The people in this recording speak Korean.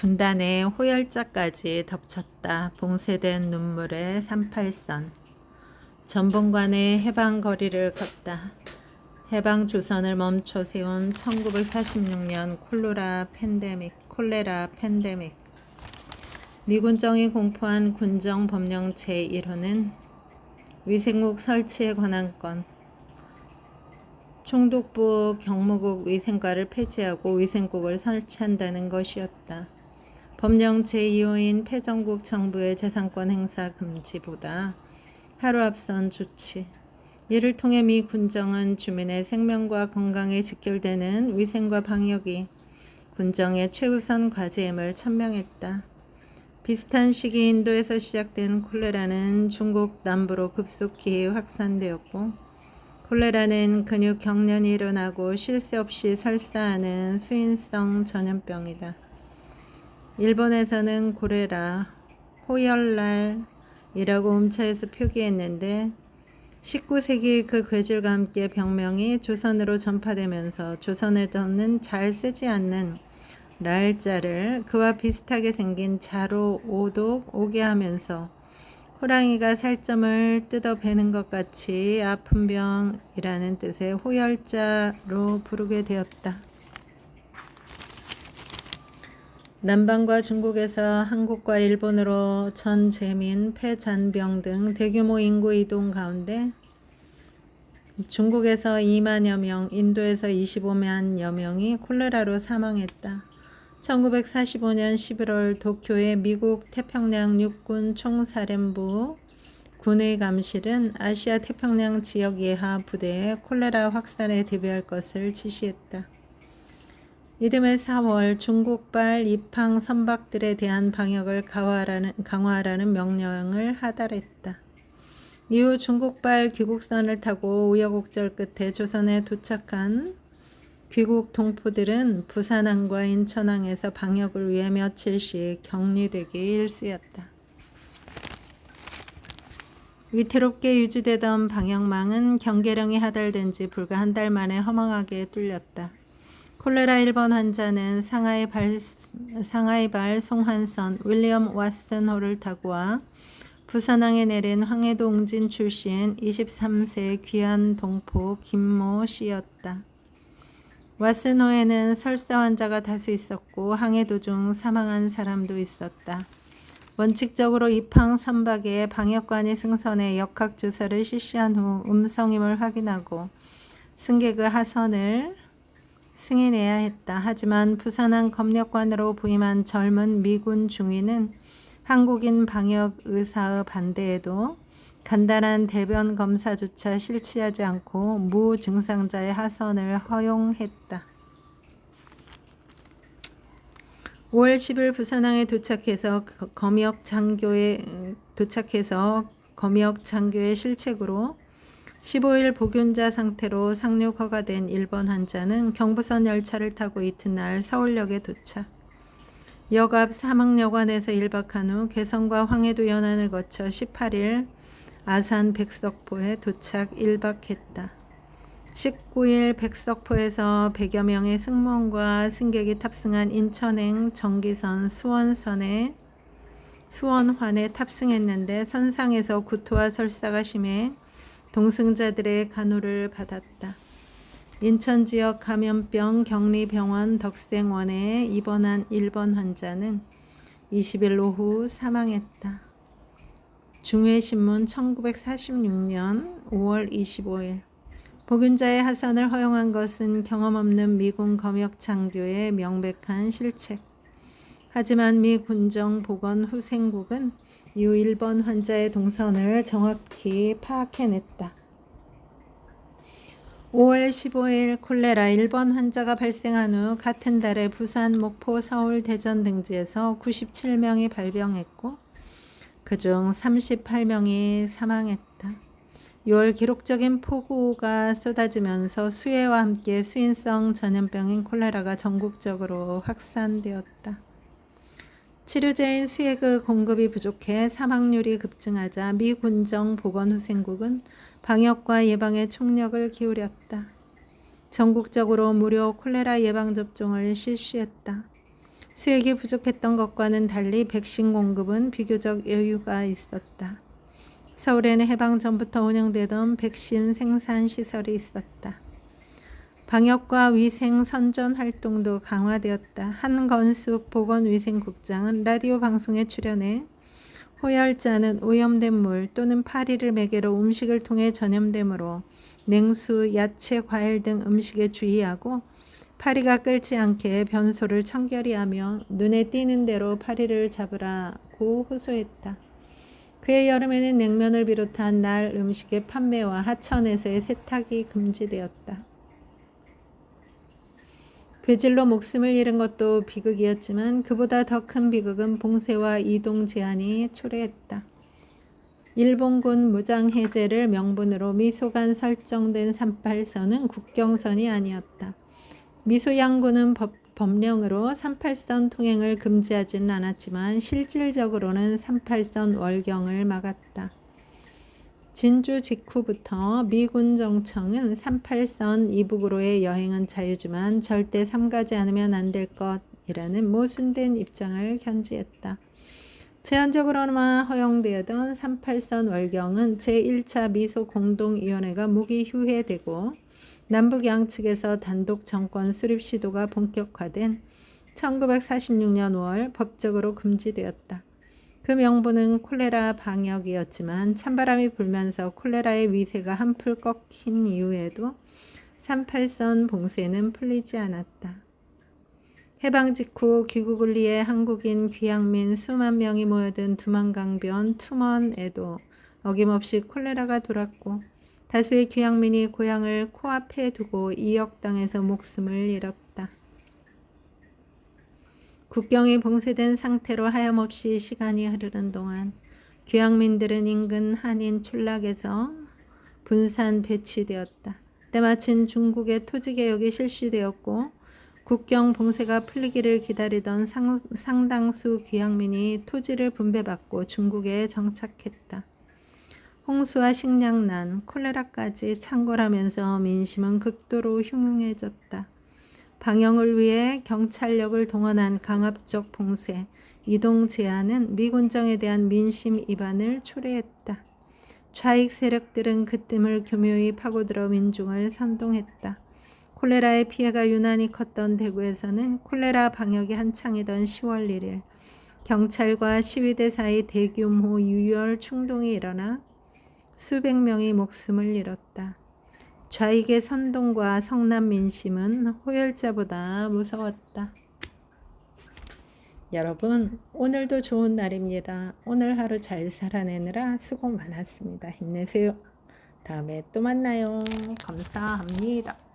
군단의 호열자까지 덮쳤다. 봉쇄된 눈물의 38선. 전봉관의 해방 거리를 걷다. 해방 조선을 멈춰 세운 1946년 콜레라 팬데믹. 미군정이 공포한 군정 법령 제1호는 위생국 설치에 관한 건, 총독부 경무국 위생과를 폐지하고 위생국을 설치한다는 것이었다. 법령 제2호인 패전국 정부의 재산권 행사 금지보다 하루 앞선 조치. 이를 통해 미 군정은 주민의 생명과 건강에 직결되는 위생과 방역이 군정의 최우선 과제임을 천명했다. 비슷한 시기 인도에서 시작된 콜레라는 중국 남부로 급속히 확산되었고, 콜레라는 근육 경련이 일어나고 쉴 새 없이 설사하는 수인성 전염병이다. 일본에서는 고레라, 호열날이라고 음처에서 표기했는데 19세기 그 괴질과 함께 병명이 조선으로 전파되면서 조선에서는 잘 쓰지 않는 랄자를 그와 비슷하게 생긴 자로 오독 오게 하면서 호랑이가 살점을 뜯어 베는 것 같이 아픈 병이라는 뜻의 호열자로 부르게 되었다. 남방과 중국에서 한국과 일본으로 전제민, 폐잔병 등 대규모 인구 이동 가운데 중국에서 2만여 명, 인도에서 25만여 명이 콜레라로 사망했다. 1945년 11월 도쿄의 미국 태평양 육군 총사령부 군의 감실은 아시아 태평양 지역 예하 부대에 콜레라 확산에 대비할 것을 지시했다. 이듬해 4월 중국발 입항 선박들에 대한 방역을 강화하라는 명령을 하달했다. 이후 중국발 귀국선을 타고 우여곡절 끝에 조선에 도착한 귀국 동포들은 부산항과 인천항에서 방역을 위해 며칠씩 격리되기 일쑤였다. 위태롭게 유지되던 방역망은 경계령이 하달된 지 불과 한 달 만에 허망하게 뚫렸다. 콜레라 1번 환자는 상하이발 송환선 윌리엄 왓슨호를 타고 와 부산항에 내린 황해도 웅진 출신 23세 귀한 동포 김모 씨였다. 왓슨호에는 설사 환자가 다수 있었고 항해도 중 사망한 사람도 있었다. 원칙적으로 입항 선박에 방역관이 승선해 역학조사를 실시한 후 음성임을 확인하고 승객의 하선을 승인해야 했다. 하지만 부산항 검역관으로 부임한 젊은 미군 중위는 한국인 방역 의사의 반대에도 간단한 대변 검사조차 실시하지 않고 무증상자의 하선을 허용했다. 5월 10일 부산항에 도착해서 검역 장교의 실책으로 15일 복균자 상태로 상륙 허가된 1번 환자는 경부선 열차를 타고 이튿날 서울역에 도착. 역 앞 사막여관에서 1박한 후 개성과 황해도 연안을 거쳐 18일 아산 백석포에 도착 1박했다. 19일 백석포에서 100여 명의 승무원과 승객이 탑승한 인천행 정기선 수원환에 탑승했는데 선상에서 구토와 설사가 심해 동승자들의 간호를 받았다. 인천 지역 감염병 격리병원 덕생원에 입원한 1번 환자는 20일 오후 사망했다. 중회신문 1946년 5월 25일 복균자의 하선을 허용한 것은 경험 없는 미군 검역 장교의 명백한 실책. 하지만 미 군정 보건 후생국은 이후 1번 환자의 동선을 정확히 파악해냈다. 5월 15일 콜레라 1번 환자가 발생한 후 같은 달에 부산, 목포, 서울, 대전 등지에서 97명이 발병했고 그중 38명이 사망했다. 6월 기록적인 폭우가 쏟아지면서 수해와 함께 수인성 전염병인 콜레라가 전국적으로 확산되었다. 치료제인 수액의 공급이 부족해 사망률이 급증하자 미 군정 보건후생국은 방역과 예방에 총력을 기울였다. 전국적으로 무료 콜레라 예방접종을 실시했다. 수액이 부족했던 것과는 달리 백신 공급은 비교적 여유가 있었다. 서울에는 해방 전부터 운영되던 백신 생산 시설이 있었다. 방역과 위생 선전 활동도 강화되었다. 한건숙 보건위생국장은 라디오 방송에 출연해 호열자는 오염된 물 또는 파리를 매개로 음식을 통해 전염되므로 냉수, 야채, 과일 등 음식에 주의하고 파리가 끓지 않게 변소를 청결히 하며 눈에 띄는 대로 파리를 잡으라고 호소했다. 그해 여름에는 냉면을 비롯한 날 음식의 판매와 하천에서의 세탁이 금지되었다. 괴질로 목숨을 잃은 것도 비극이었지만 그보다 더 큰 비극은 봉쇄와 이동 제한이 초래했다. 일본군 무장해제를 명분으로 미소간 설정된 38선은 국경선이 아니었다. 미소 양군은 법령으로 38선 통행을 금지하지는 않았지만 실질적으로는 38선 월경을 막았다. 진주 직후부터 미군 정청은 38선 이북으로의 여행은 자유지만 절대 삼가지 않으면 안 될 것이라는 모순된 입장을 견지했다. 제한적으로만 허용되었던 38선 월경은 제1차 미소 공동위원회가 무기휴회되고 남북 양측에서 단독 정권 수립 시도가 본격화된 1946년 5월 법적으로 금지되었다. 그 명분은 콜레라 방역이었지만 찬바람이 불면서 콜레라의 위세가 한풀 꺾인 이후에도 38선 봉쇄는 풀리지 않았다. 해방 직후 귀국을 위해 한국인 귀향민 수만 명이 모여든 두만강변 투먼에도 어김없이 콜레라가 돌았고 다수의 귀향민이 고향을 코앞에 두고 이역 땅에서 목숨을 잃었다. 국경이 봉쇄된 상태로 하염없이 시간이 흐르는 동안 귀향민들은 인근 한인 촌락에서 분산 배치되었다. 때마침 중국의 토지개혁이 실시되었고 국경 봉쇄가 풀리기를 기다리던 상당수 귀향민이 토지를 분배받고 중국에 정착했다. 홍수와 식량난, 콜레라까지 창궐하면서 민심은 극도로 흉흉해졌다. 방역을 위해 경찰력을 동원한 강압적 봉쇄, 이동 제한은 미군정에 대한 민심 이반을 초래했다. 좌익 세력들은 그 뜸을 교묘히 파고들어 민중을 선동했다. 콜레라의 피해가 유난히 컸던 대구에서는 콜레라 방역이 한창이던 10월 1일 경찰과 시위대 사이 대규모 유혈 충동이 일어나 수백 명이 목숨을 잃었다. 좌익의 선동과 성남 민심은 호열자보다 무서웠다. 여러분, 오늘도 좋은 날입니다. 오늘 하루 잘 살아내느라 수고 많았습니다. 힘내세요. 다음에 또 만나요. 감사합니다.